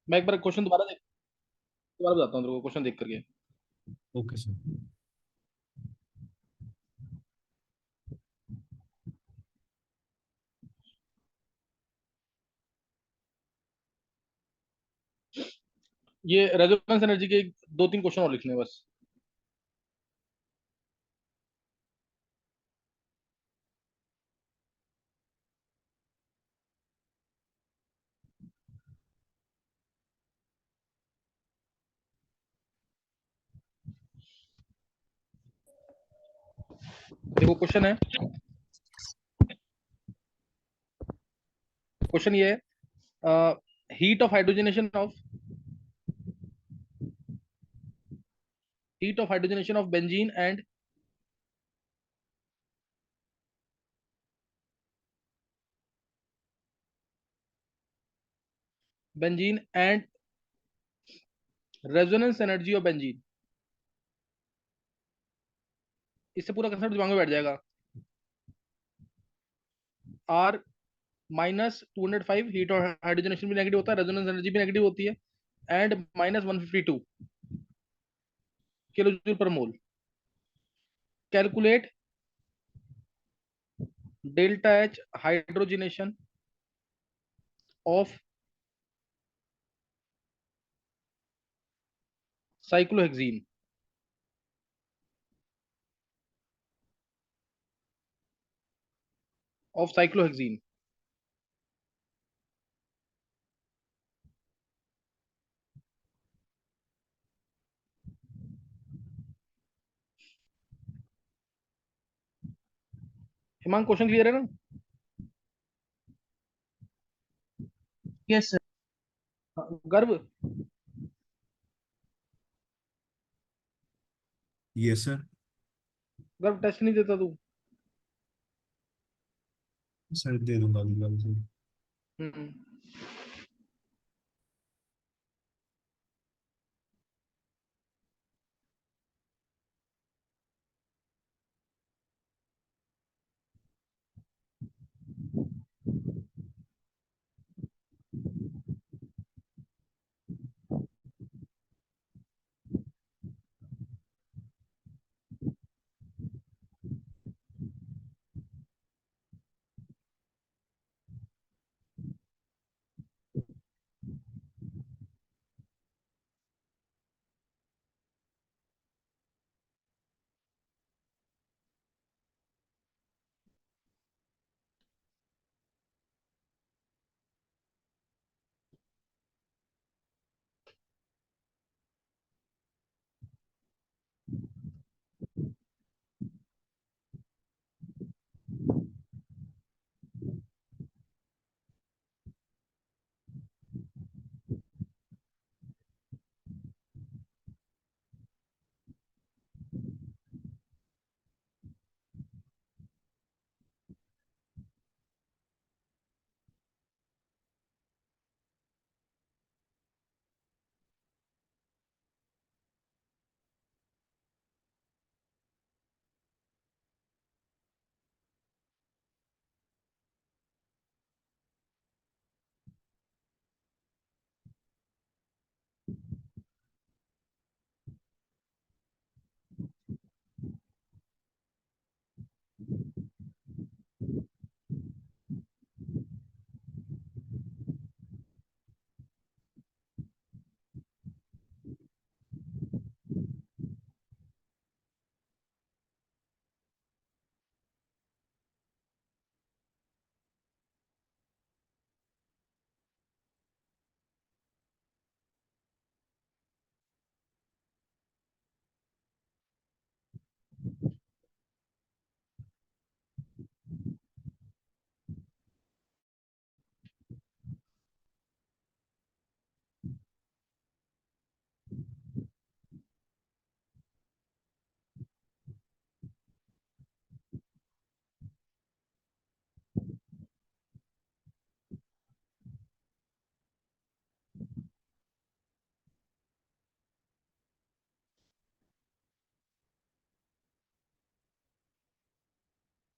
मैं एक बार क्वेश्चन दोबारा बताता हूँ तेरे को क्वेश्चन देख करके। Okay sir. ये रेजोनेंस एनर्जी के दो तीन क्वेश्चन और लिखने हैं बस। देखो क्वेश्चन है, क्वेश्चन ये है, heat of hydrogenation of benzene and resonance energy of benzene. इससे पूरा कंसेप्ट दिमाग में बैठ जाएगा। आर -205, हीट और हाइड्रोजनेशन भी नेगेटिव होता है, रेजोनेंस एनर्जी भी नेगेटिव होती है, and -152 kilo joule per mole. Calculate delta H hydrogenation of cyclohexene. Of cyclohexene. Himang question clear है ना? Yes sir. गर्व, यस सर। गर्व टेस्ट नहीं देता तू? सर दे दूंगा अगली बार से। हम्म।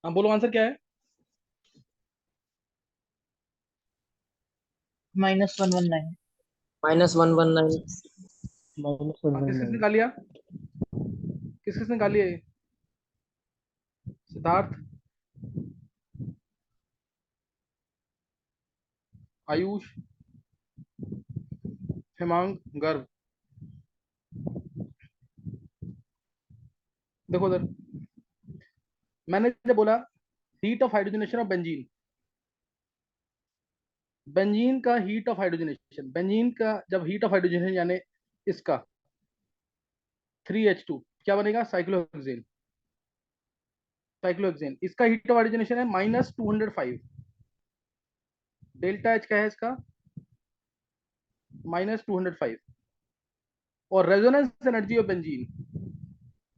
हाँ बोलो, आंसर क्या है? -119। -119। किस किसने निकाल लिया, किस किसने निकाल लिया ये? सिद्धार्थ, आयुष, हेमांग, गर्व। देखो उधर, मैंने जब बोला heat of hydrogenation of benzene, benzene का हीट ऑफ हाइड्रोजनेशन, बेंजीन का जब हीट ऑफ हाइड्रोजनेशन यानी इसका 3H2 क्या बनेगा, साइक्लोहेक्सेन। साइक्लोहेक्सेन इसका हीट ऑफ हाइड्रोजनेशन है -205, डेल्टा एच क्या है इसका, -205। और resonance energy of benzene,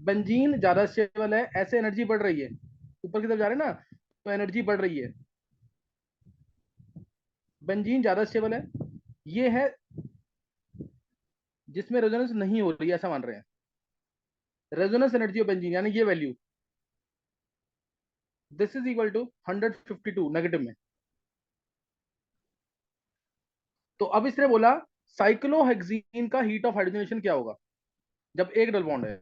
benzene ज्यादा स्टेबल है, ऐसे एनर्जी बढ़ रही है, ऊपर की तरफ जा रहे हैं ना, तो एनर्जी बढ़ रही है, बेंजीन ज्यादा स्टेबल है। ये है जिसमें रेजोनेंस नहीं हो रही है, ऐसा मान रहे हैं। रेजोनेंस एनर्जी ऑफ बेंजीन यानी ये value, this is equal to 152 negative में। तो अब इसने बोला साइक्लोहेक्सीन का हीट ऑफ हाइड्रोजनेशन क्या होगा जब एक डबल बॉन्ड है,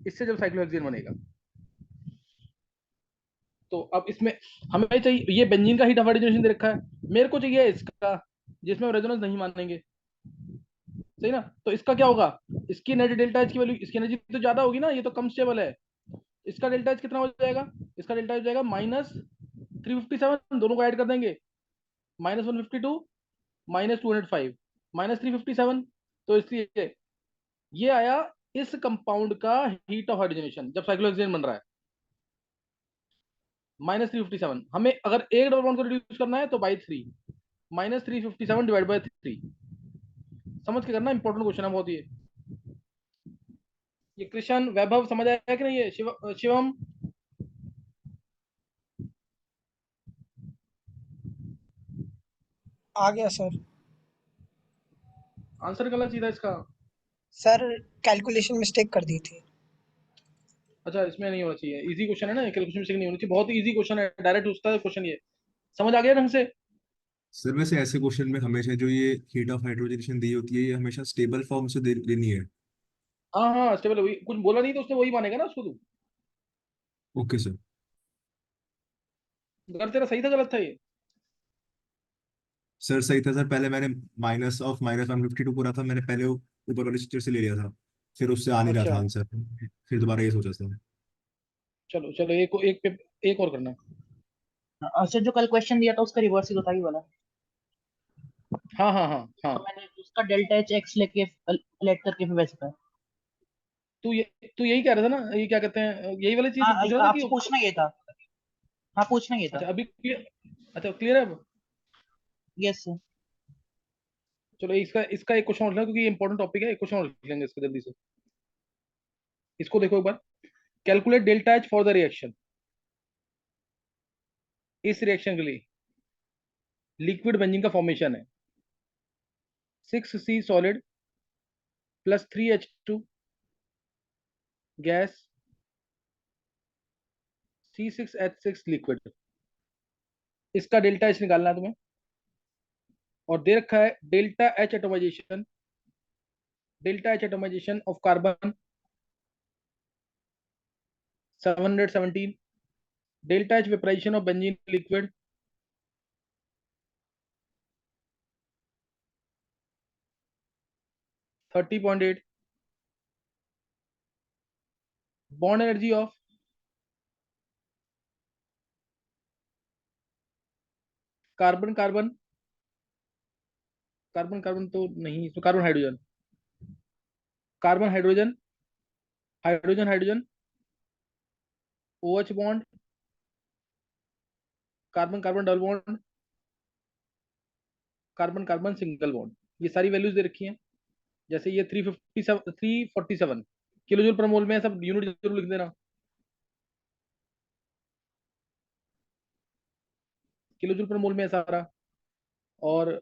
इससे जब साइक्लोहेक्सीन बनेगा। तो अब इसमें हमें चाहिए, ये बेंजीन का हीट ऑफ हाइड्रोजनेशन दे रखा है, मेरे को चाहिए इसका जिसमें रेजोनेंस नहीं मानेंगे, सही ना। तो इसका क्या होगा, इसकी एनर्जी डेल्टा एच की वैल्यू, इसकी एनर्जी तो ज्यादा होगी ना, ये तो कम स्टेबल है। इसका डेल्टा एच कितना हो जाएगा, इसका डेल्टा एच हो जाएगा -357, दोनों को ऐड कर देंगे, -152 -205 -357। तो इसलिए ये आया इस कंपाउंड का हीट ऑफ हाइड्रोजनेशन जब साइक्लोहेक्सेन बन रहा है, -357। हमें अगर एक डबल बॉन्ड को रिड्यूस करना है तो बाई 3, -357 डिवाइड बाई 3। समझ के करना, इंपॉर्टेंट क्वेश्चन है बहुत ये। कृष्ण, वैभव समझ आया कि नहीं, ये शिवम आ गया सर। आंसर गलत चाहिए था इसका। सर कैलकुलेशन मिस्टेक कर दी थी। अच्छा, इसमें नहीं होना चाहिए, इजी क्वेश्चन है ना, कैलकुलेशन मिस्टेक नहीं होनी चाहिए, बहुत इजी क्वेश्चन है, डायरेक्ट उसका है क्वेश्चन ये। समझ आ गया ढंग से? सर वैसे ऐसे क्वेश्चन में हमेशा जो ये हीट ऑफ हाइड्रोजनेशन दी होती है ये हमेशा स्टेबल फॉर्म से लेनी है। हाँ हाँ, स्टेबल, वही कुछ बोला नहीं तो उसने वही मानेगा ना उसको तू। Okay sir. अगर तेरा सही था गलत था ये? सर सही था सर, पहले मैंने -152 पूरा था, मैंने पहले ऊपर वाले चित्र से ले लिया था, फिर उससे आ नहीं रहा था अच्छा, आंसर, फिर दोबारा ये सोचा था। चलो चलो, एक और करना। सर जो कल क्वेश्चन दिया था उसका रिवर्स ही तो था ये वाला। हाँ हाँ हाँ तो हाँ। मैंने उसका डेल्टा एच एक्स लेके लेट करके फिर वैसे था। तू ये तू यही कह रहा था ना, ये क्या कहते हैं, यही वाली चीज हाँ, पूछ रहा था आपसे कि? पूछना ये था। हाँ, पूछना ये था। अच्छा अभी क्लियर, अच्छा क्लियर है अब। Yes sir. चलो इसका एक क्वेश्चन और लेना, क्योंकि ये इंपॉर्टेंट टॉपिक है, एक क्वेश्चन और लिख लेंगे इसका जल्दी से। इसको देखो एक बार, calculate delta H for the reaction. इस रिएक्शन के लिए लिक्विड बेंजीन का फॉर्मेशन है 6C solid plus 3H2 gas, C6H6 liquid. इसका डेल्टा एच निकालना है तुम्हें, और दे रखा है delta H atomization of carbon 717, delta H vaporization of benzene liquid 30.8, bond energy of carbon carbon carbon carbon तो नहीं, तो carbon hydrogen, carbon hydrogen, hydrogen hydrogen, OH bond, carbon carbon double bond, carbon carbon single bond. ये सारी values दे रखी हैं। जैसे ये 347 kilo joule per mole में है, सब यूनिट जरूर लिख देना, किलो जूल पर मोल में है सारा। और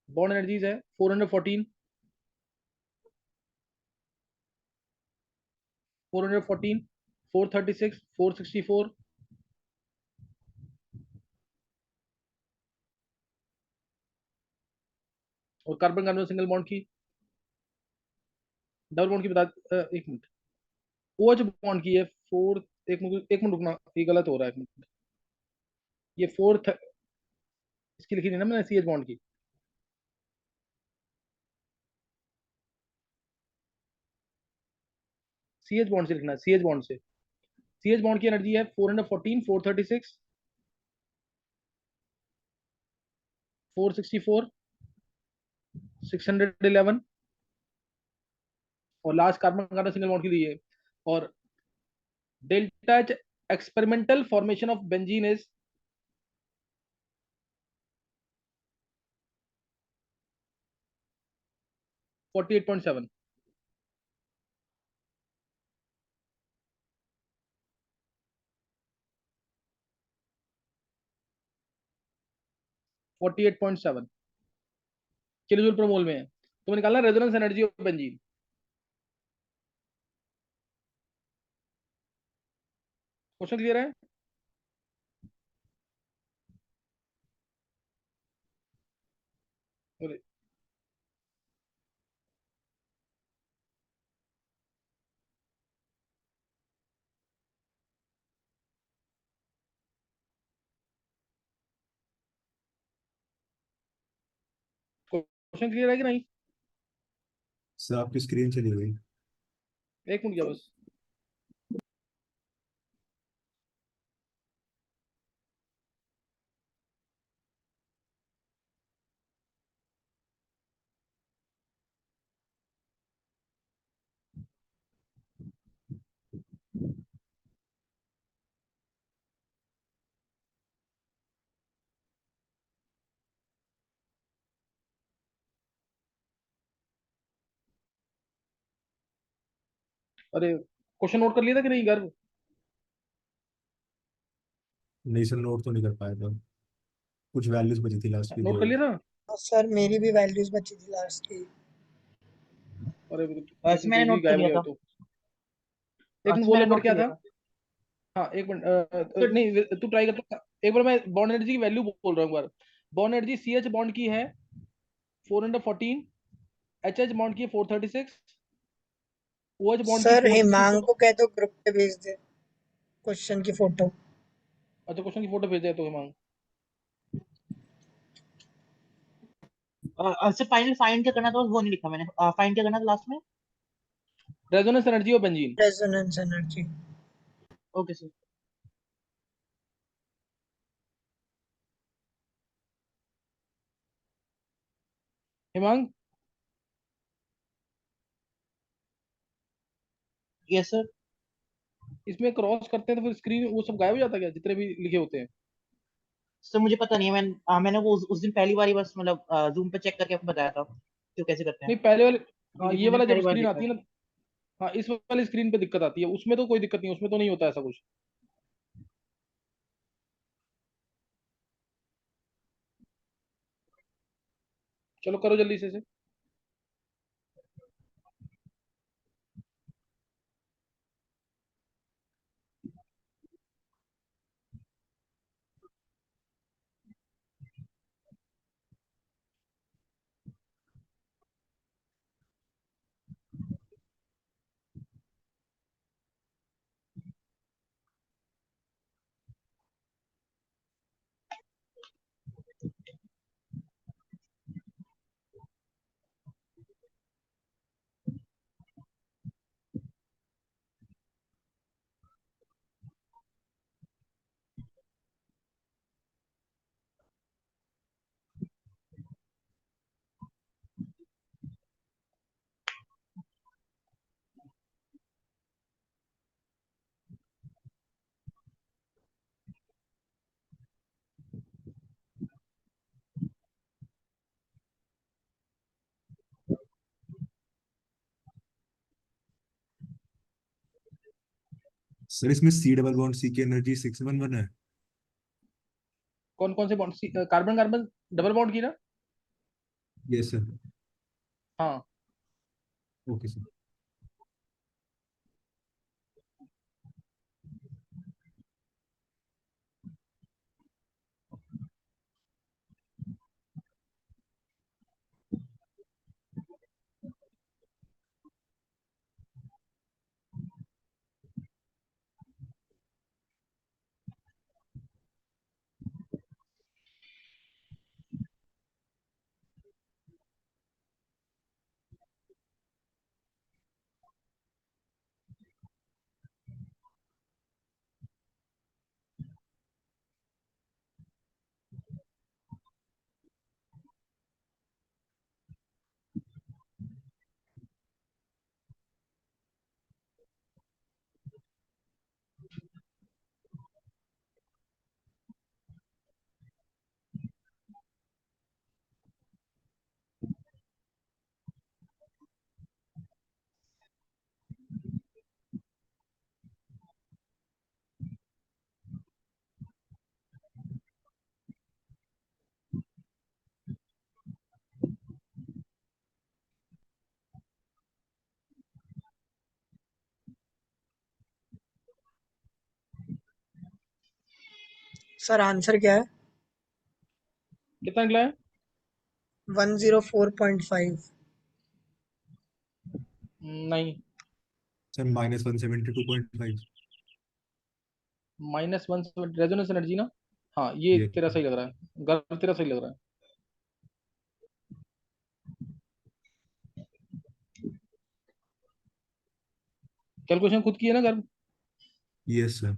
बॉन्ड एनर्जीज है 414, 414, 436, 464, और कार्बन कार्बन सिंगल बॉन्ड की, डबल बॉन्ड की बता। एक मिनट, OH बॉन्ड की है फोर्थ। एक मिनट रुकना, ये गलत हो रहा है, एक मिनट। ये फोर्थ इसकी लिखी नहीं ना मैंने, CH बॉन्ड की। CH बॉन्ड से लिखना है, CH बॉन्ड से। CH बॉन्ड की एनर्जी है 414, 436, 464, 611, और last carbon carbon single bond के लिए। और delta H experimental formation of benzene is 48.7। 48.7 kilo joule per mole में है। तो निकालना resonance energy of benzene. Question clear है? क्वेश्चन क्लियर है कि नहीं? सर आपकी स्क्रीन चली गई। एक मिनट क्या बस। अरे क्वेश्चन नोट कर लिया था कि नहीं गर्व? नहीं सर, नोट तो नहीं कर पाया था, कुछ वैल्यूज बची थी लास्ट की नोट दो। कर लिया ना? हाँ सर, मेरी भी वैल्यूज बची थी लास्ट की। अरे वैसे तुम मैंने तेज ही नोट कर गायब हो लिया गए हो था। तो। एक मिनट, वैसे वो मैंने नंबर नोट कर क्या लिया था? था। हाँ एक मिनट, तो नहीं तू ट्राई कर। एक बार मैं बॉन्ड एनर्जी की वैल्यू बोल रहा हूँ एक बार। बॉन्ड एनर्जी CH बॉन्ड की है 414, HH बॉन्ड की है 436, OH बॉन्ड की सर हिमांग 464। को कह दो ग्रुप पे भेज दे क्वेश्चन की फोटो। अच्छा, क्वेश्चन की फोटो भेज दे तो हिमांग। सिर्फ फाइनल फाइंड क्या करना था, बस वो नहीं लिखा मैंने। फाइंड क्या करना था लास्ट में? Resonance energy of benzene. Resonance energy. Okay sir. Himang, yes sir. इसमें क्रॉस करते हैं तो फिर स्क्रीन वो सब गायब हो जाता है क्या, जितने भी लिखे होते हैं? सर मुझे पता नहीं है, मैंने वो उस दिन पहली बार ही बस मतलब जूम पे चेक करके आपको बताया था कि वो कैसे करते हैं, नहीं पहले वाले, हाँ क्योंकि ये मैंने वाला जब पहली बार स्क्रीन देखा आती है। है ना, हाँ इस वाली स्क्रीन पे दिक्कत आती है, उसमें तो कोई दिक्कत नहीं, उसमें तो नहीं होता ऐसा कुछ। चलो करो जल्दी से। सर इसमें C डबल बॉन्ड C की एनर्जी 611 है। कौन कौन से bond? Carbon carbon double bond की ना? Yes sir. हाँ। Okay sir. सर आंसर क्या है? कितना निकला है? 104.5। नहीं, सर -172.5। -1 रेजोनेंस एनर्जी ना। हाँ, ये ये तेरा सही लग रहा है, गर्व तेरा सही लग रहा है। कैलकुलेशन खुद की है ना गर्व? Yes sir.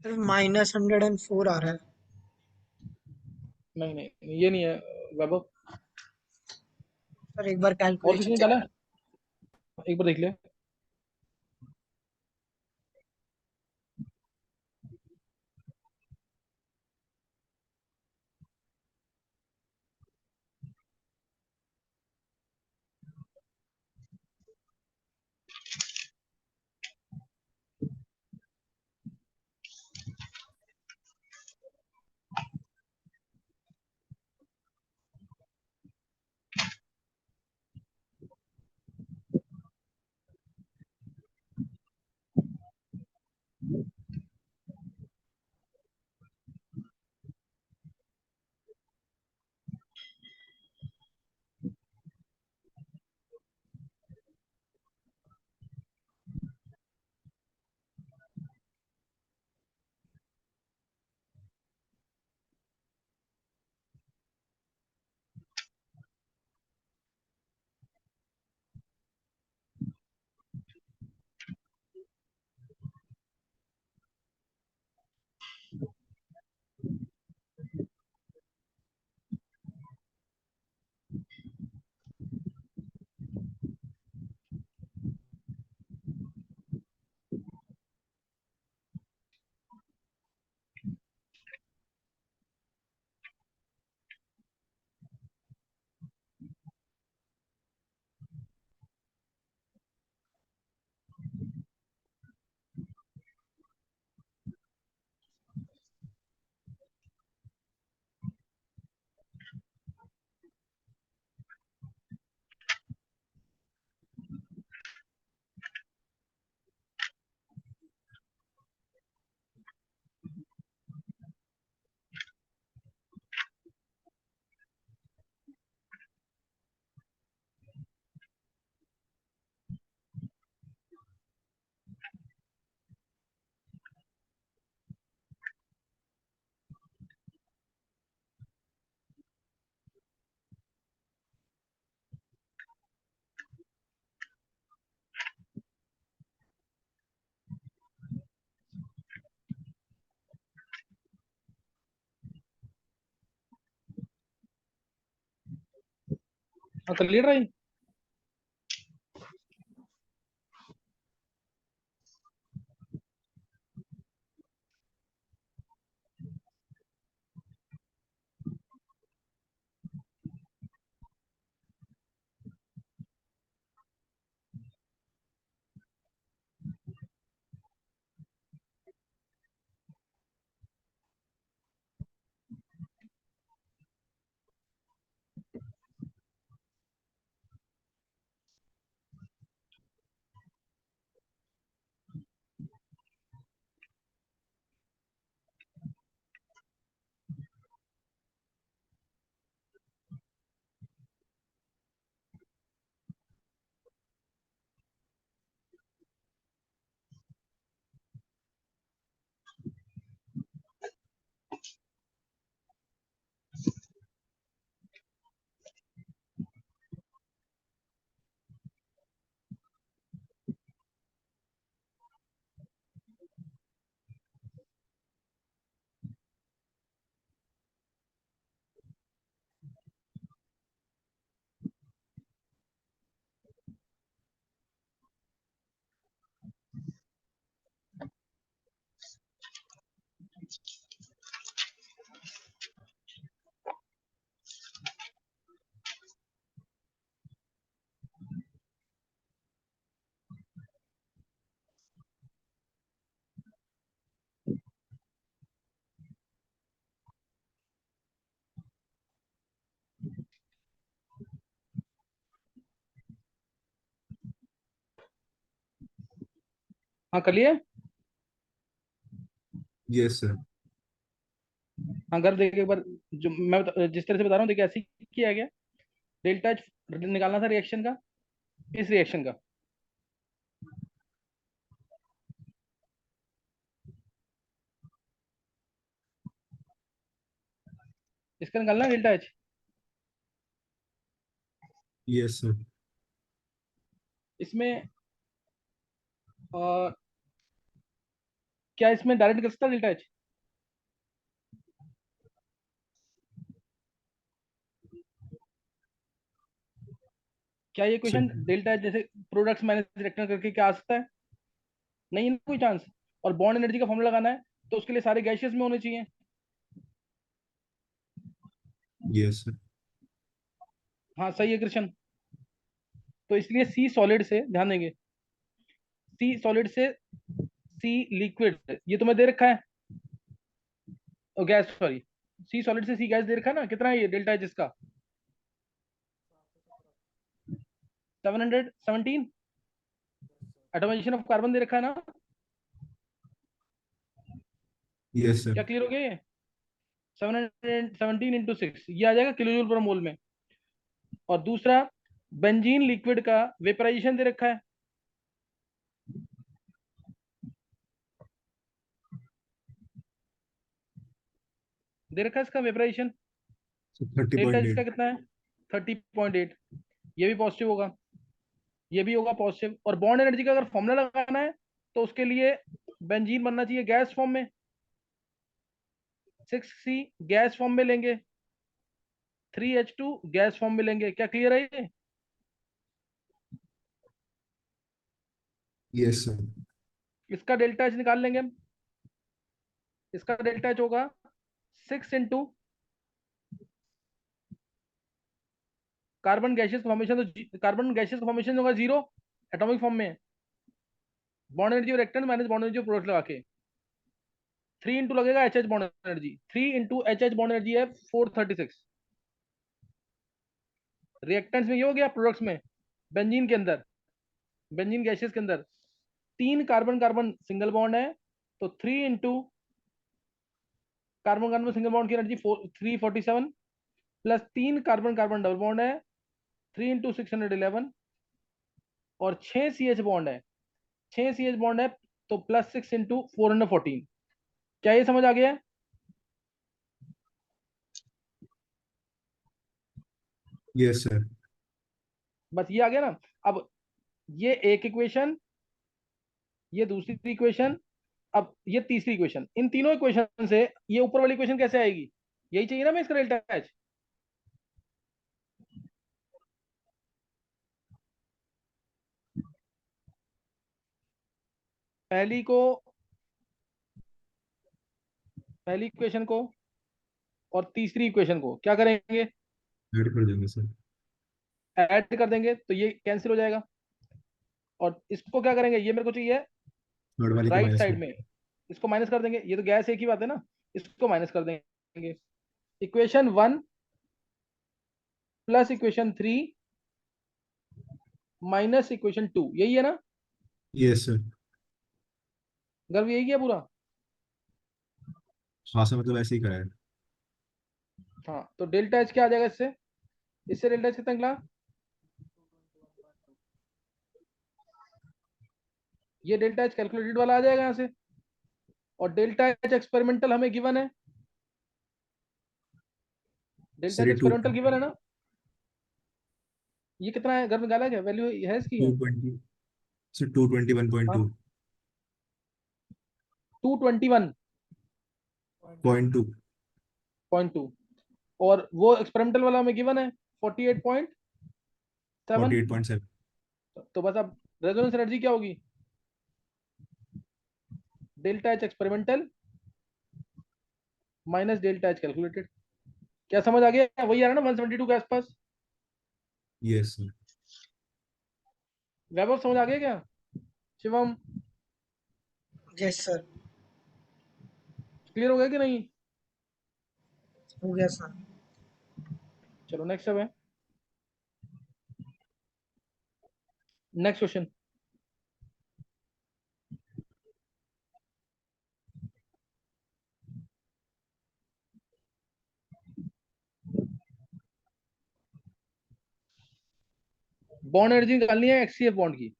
सिर्फ -104 आ रहा है। नहीं नहीं, ये नहीं है वैभव। सर एक बार और किसी कैलकुलेशन ने चेक डाला कर। है? एक बार देख ले। हाँ, कर लिया ट्राई। हाँ कर लिए। Yes sir. हाँ कर देखिए एक बार। जो मैं जिस तरह से बता रहा हूँ देखिए ऐसे ही किया गया। डेल्टा एच निकालना था रिएक्शन का, इस रिएक्शन का। इसका निकालना है डेल्टा एच। Yes sir. इसमें अ, क्या इसमें डायरेक्ट निकल सकता है डेल्टा एच? क्या ये सर क्वेश्चन डेल्टा एच जैसे प्रोडक्ट्स माइनस रिएक्टेंट करके क्या आ सकता है? नहीं है ना कोई चांस। और बॉन्ड एनर्जी का फॉर्मूला लगाना है तो उसके लिए सारे गैसेस में होने चाहिए। Yes sir. हाँ सही है कृष्ण। तो इसलिए सी सॉलिड से ध्यान देंगे, सी सॉलिड से सी लिक्विड ये तुम्हें दे रखा है, और गैस सॉरी, सी सॉलिड से सी गैस दे रखा है ना, कितना है ये डेल्टा एच इसका? 717 एटमाइजेशन ऑफ कार्बन दे रखा है ना। Yes sir. क्या क्लियर हो गया ये? 717 इंटू 6 ये आ जाएगा किलो जूल पर मोल में। और दूसरा बेंजीन लिक्विड का वेपराइजेशन दे रखा है, दे रखा है इसका वेपराइजेशन। Delta H 30.8। इसका कितना है? 30.8। ये भी पॉजिटिव होगा, ये भी होगा पॉजिटिव। और बॉन्ड एनर्जी का अगर फॉर्मूला लगाना है तो उसके लिए बेंजीन बनना चाहिए गैस फॉर्म में, 6C गैस फॉर्म में लेंगे, 3H2 गैस फॉर्म में लेंगे। क्या क्लियर है ये? Yes sir. इसका डेल्टा एच निकाल लेंगे हम। इसका डेल्टा एच होगा 6 इंटू कार्बन गैसेस फॉर्मेशन, तो कार्बन गैसेस फॉर्मेशन होगा 0 एटॉमिक फॉर्म में, बॉन्ड एनर्जी और reactant minus bond energy product लगा के। 3 इंटू लगेगा H H bond energy, 3 into H H bond energy है 436। रिएक्टेंट्स में ये हो गया, प्रोडक्ट्स में बेंजीन के अंदर, बेंजीन गैसेस के अंदर 3 कार्बन कार्बन सिंगल बॉन्ड है, तो 3 into carbon carbon single bond की energy 347, plus 3 carbon carbon double bond है 3 इंटू 611, और 6 सी एच बॉन्ड है, 6 सी एच बॉन्ड है, तो प्लस 6 इंटू 414। क्या ये समझ आ गया? Yes sir. बस ये आ गया ना। अब ये एक इक्वेशन, ये दूसरी इक्वेशन, अब ये तीसरी इक्वेशन, इन तीनों इक्वेशन से ये ऊपर वाली इक्वेशन कैसे आएगी? यही चाहिए ना मैं इसका डेल्टा एच। पहली को, पहली इक्वेशन को और तीसरी इक्वेशन को क्या करेंगे? ऐड कर देंगे सर। ऐड कर देंगे तो ये कैंसिल हो जाएगा। और इसको क्या करेंगे, ये मेरे को चाहिए थर्ड वाले को राइट माइनस साइड कर। में, इसको माइनस कर देंगे, ये तो गैस एक ही बात है ना, इसको माइनस कर देंगे। Equation 1 plus equation 3 minus equation 2, यही है ना? Yes sir. गर्व यही है पूरा। हाँ सर, मतलब ऐसे ही करा है। हाँ तो डेल्टा एच क्या आ जाएगा इससे? इससे डेल्टा एच कितना निकला? ये डेल्टा एच कैलकुलेटेड वाला आ जाएगा यहाँ से। और डेल्टा एच एक्सपेरिमेंटल हमें गिवन है, डेल्टा सर एच ये टू एक्सपेरिमेंटल गिवन है ना। ये कितना है घर में निकाला क्या, वैल्यू है इसकी? Two twenty sir, 221.2। हाँ 221.2। 0.2। और वो एक्सपेरिमेंटल वाला हमें गिवन है 48.7। 48.7। तो बस अब रेजोनेंस एनर्जी क्या होगी? Delta H experimental minus delta H calculated. क्या समझ आ गया? वही आ रहा ना 172 के आसपास। Yes sir. वैभव समझ आ गया क्या? Shivam yes sir. क्लियर हो गया कि नहीं? हो गया सर। चलो नेक्स्ट सब है, नेक्स्ट क्वेश्चन। बॉन्ड एनर्जी निकालनी है एक्सीएफ बॉन्ड की।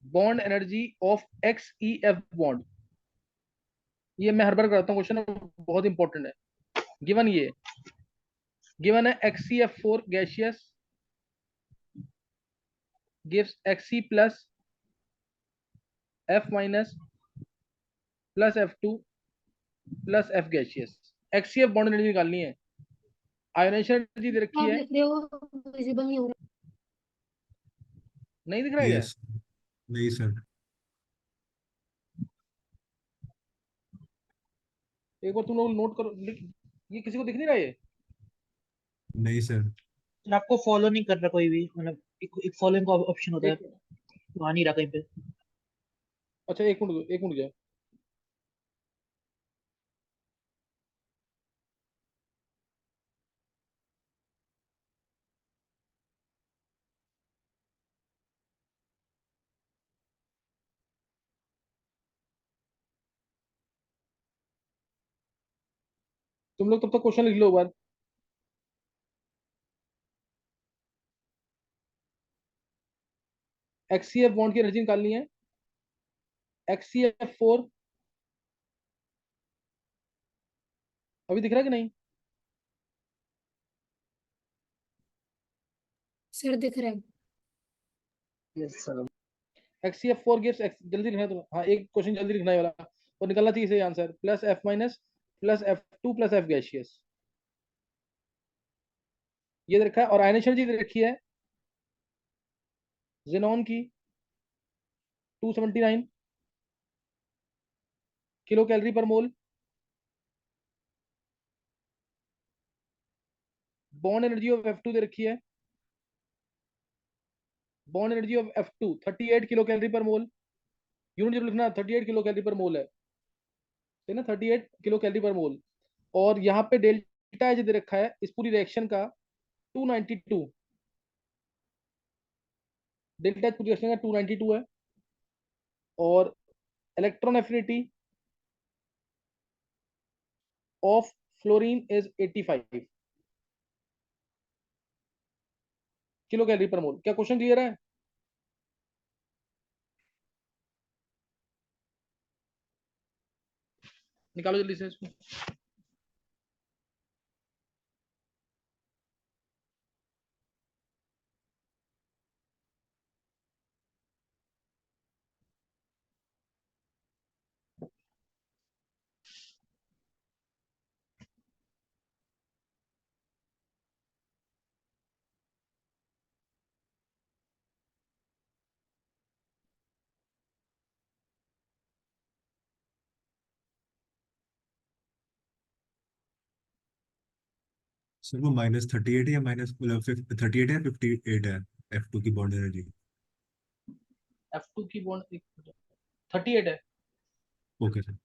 बॉन्ड एनर्जी ऑफ एक्सईएफ बॉन्ड, ये मैं हर बार कराता हूँ क्वेश्चन, बहुत इंपॉर्टेंट है। गिवन है XCF4 gaseous gives Xc plus F minus plus F2 plus F gaseous. XCF bond energy निकालनी है। आयोनाइजेशन एनर्जी दे रखी आप है, लिख रहे हो विजिबल नहीं हो रहा। नहीं दिख रहा है क्या? यस, नहीं सर। एक बार तुम लोग नोट करो, ये किसी को दिख नहीं रहा है? नहीं सर। सर आपको फॉलो नहीं कर रहा कोई भी, मतलब एक फॉलोइंग का ऑप्शन होता है, एक, तो आ नहीं रहा कहीं पे। अच्छा एक मिनट, एक मिनट गया। तुम लोग तब तक क्वेश्चन लिख लो एक बार। XCF बॉन्ड की एनर्जी निकालनी है। XCF4 अभी दिख रहा है कि नहीं? सर दिख रहा है। Yes sir. XCF4 गिव्स जल्दी लिखना तो, हाँ एक क्वेश्चन जल्दी लिखना है वाला, और निकलना चाहिए सही answer, plus F minus plus F2 plus F gaseous, ये दे रखा है। और आयनेशन जी दे रखी है जेनॉन की 279 किलो कैलोरी पर मोल। बॉन्ड एनर्जी ऑफ F2 दे रखी है, bond energy of F2 38 kilo calorie पर मोल। यूनिट जरूर लिखना, 38 किलो कैलोरी पर मोल है ना, 38 किलो कैलोरी पर मोल। और यहाँ पे डेल्टा एच दे रखा है इस पूरी रिएक्शन का 292, डेल्टा एच पूरी रिएक्शन का 292 है। और electron affinity of fluorine is 85 kilo calorie पर मोल। क्या क्वेश्चन क्लियर है? निकालो जल्दी से इसको। सर वो -38 या माइनस मतलब 38 है, 58 है F2 की बॉन्ड एनर्जी। F2 की बॉन्ड 38 है। Okay sir.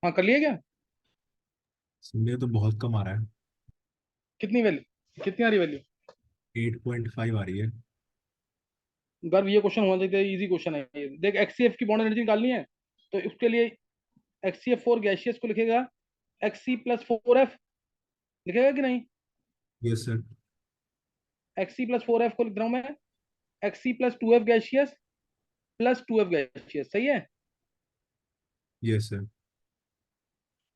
हाँ कर लिया क्या? मेरे तो बहुत कम आ रहा है। कितनी वैल्यू, कितनी आ रही वैल्यू? 8.5 आ रही है। गर्व ये क्वेश्चन होना चाहिए, इजी क्वेश्चन है ये। देख एक्सीएफ की बॉन्ड एनर्जी निकालनी है, तो उसके लिए HCF4 गैसियस को लिखेगा Xc+4f, लिखेगा कि नहीं? Yes sir. Xc+4f को लिख रहा हूं मैं, Xc+2f gaseous plus 2f gaseous, सही है? Yes sir.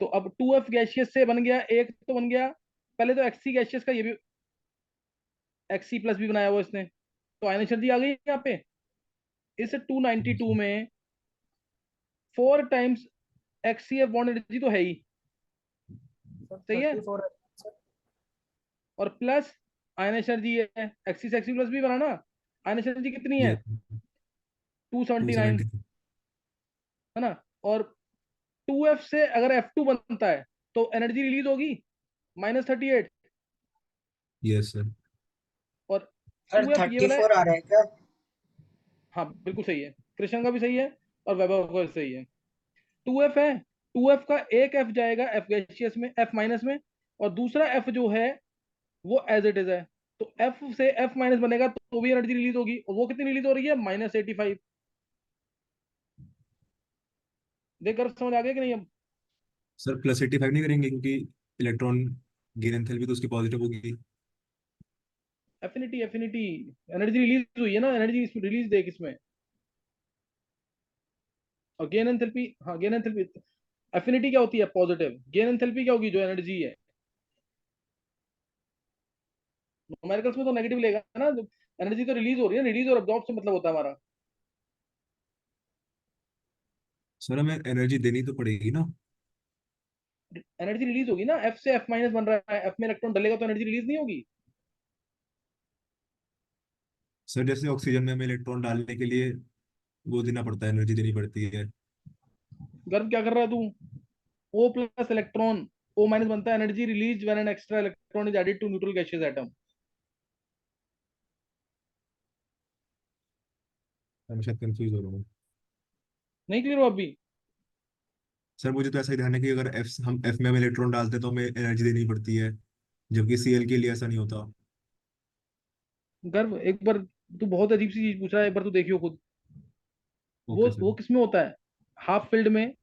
तो अब 2f गैसियस से बन गया, एक तो बन गया पहले तो Xc गैसियस का, ये भी Xc प्लस भी बनाया हुआ इसने, तो आयन एनर्जी आ गई यहाँ पे। इस 292 में 4 टाइम्स HCF बॉन्ड एनर्जी तो है ही, सही है? 34 है सर। और प्लस आयन एनर्जी है, Xc से Xc प्लस भी बनाना। आयन एनर्जी कितनी है? यस। 279, 270। है ना? और 2f से अगर F2 बनता है तो एनर्जी रिलीज होगी -38। Yes sir. और सर 2f ये वाला 34 आ रहा है क्या? हाँ बिल्कुल सही है, कृष्ण का भी सही है और वैभव का भी सही है। 2f है, 2f का एक f जाएगा f गैसियस में, f माइनस में, और दूसरा f जो है वो एज इट इज है। तो f से f माइनस बनेगा तो भी एनर्जी रिलीज होगी, और वो कितनी रिलीज हो रही है? -85। देख कर समझ आ गया कि नहीं अब? सर +85 नहीं करेंगे क्योंकि इलेक्ट्रॉन गेन एंथैल्पी तो उसकी पॉजिटिव होगी। एफिनिटी, एफिनिटी, एनर्जी रिलीज हुई है ना, एनर्जी रिलीज देख इसमें। और गेन एंथैल्पी, हाँ गेन एंथैल्पी, एफिनिटी क्या होती है? पॉजिटिव। गेन एंथैल्पी क्या होगी? जो एनर्जी है, न्यूमेरिकल्स में तो नेगेटिव लेगा ना, एनर्जी तो रिलीज हो रही है, रिलीज और अब्जॉर्ब से मतलब होता है हमारा। सर हमें एनर्जी देनी तो पड़ेगी ना। एनर्जी रिलीज होगी ना, एफ से एफ माइनस बन रहा है, एफ में इलेक्ट्रॉन डलेगा तो एनर्जी रिलीज नहीं होगी? सर जैसे ऑक्सीजन में हमें इलेक्ट्रॉन डालने के लिए वो देना पड़ता है, एनर्जी देनी पड़ती है। गर्व क्या कर रहा है तू? O plus electron, O minus बनता है, energy release when an extra electron is added to neutral gaseous atom. मैं शायद कंफ्यूज हो रहा हूँ। नहीं क्लियर हो अभी? सर मुझे तो ऐसा ही ध्यान है कि अगर एफ में हम इलेक्ट्रॉन डालते हैं तो हमें एनर्जी देनी पड़ती है, जबकि सीएल के लिए ऐसा नहीं होता। गर्व एक बार, तू बहुत अजीब सी चीज पूछ रहा है, एक बार तू देखियो खुद। वो ओके वो सर। किस में होता है? हाफ फील्ड में